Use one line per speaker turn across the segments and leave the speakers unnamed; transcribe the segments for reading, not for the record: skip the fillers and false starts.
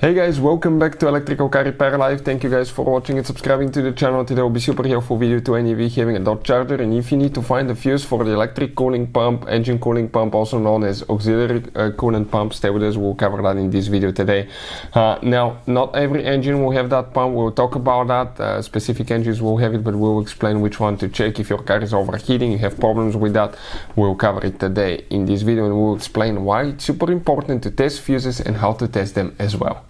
Hey guys, welcome back to Electrical Car Repair Live. Thank you guys for watching and subscribing to the channel. Today will be super helpful video to any of you having a Dodge Charger, and if you need to find the fuse for the electric cooling pump, engine cooling pump, also known as auxiliary coolant pump, stay with us. We'll cover that in this video today. Now, not every engine will have that pump. We'll talk about that. Specific engines will have it, but we'll explain which one to check. If your car is overheating, you have problems with that, we'll cover it today in this video, and we'll explain why it's super important to test fuses and how to test them as well.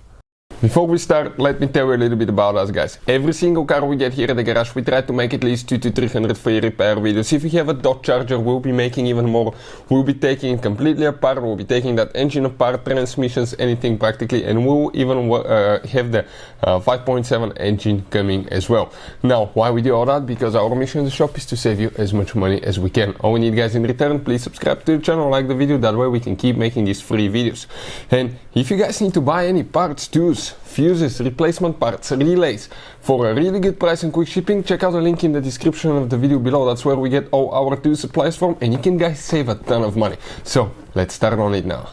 Before we start, let me tell you a little bit about us, guys. Every single car we get here at the garage, we try to make at least 200 to 300 free repair videos. If you have a Dodge Charger, we'll be making even more. We'll be taking it completely apart, we'll be taking that engine apart, transmissions, anything practically, and we'll even have the 5.7 engine coming as well. Now, why we do all that? Because our mission in the shop is to save you as much money as we can. All we need, guys, in return, please subscribe to the channel, like the video, that way we can keep making these free videos. And if you guys need to buy any parts, tools, fuses, replacement parts, relays for a really good price and quick shipping, check out the link in the description of the video below. That's where we get all our tool supplies from, and you can, guys, save a ton of money. So let's start on it now.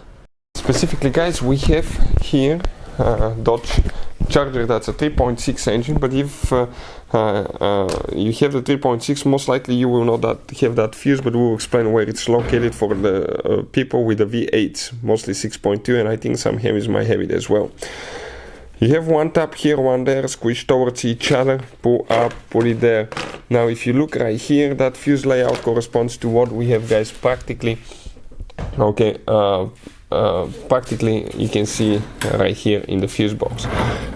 Specifically, guys, we have here Dodge Charger. That's a 3.6 engine, but if you have the 3.6, most likely you will not have that fuse, but we'll explain where it's located for the people with the V8s, mostly 6.2, and I think some heavies might have it as well. You have one tap here, one there, squish towards each other, pull up, put it there. Now if you look right here, that fuse layout corresponds to what we have, guys, practically. Okay, practically you can see right here in the fuse box.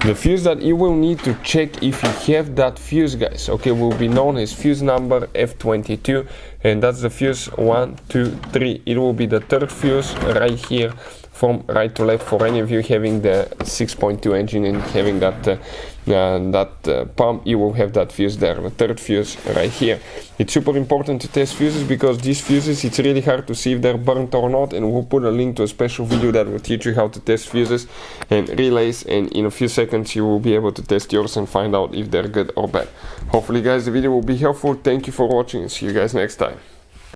The fuse that you will need to check if you have that fuse, guys, okay, will be known as fuse number F22, and that's the fuse 1, 2, 3. It will be the third fuse right here from right to left for any of you having the 6.2 engine and having that pump. You will have that fuse there, the third fuse right here. It's super important to test fuses because these fuses, it's really hard to see if they're burnt or not, and we'll put a link to a special video that will teach you how to test fuses and relays, and in a few seconds you will be able to test yours and find out if they're good or bad. Hopefully, guys, the video will be helpful. Thank you for watching, and see you guys next time.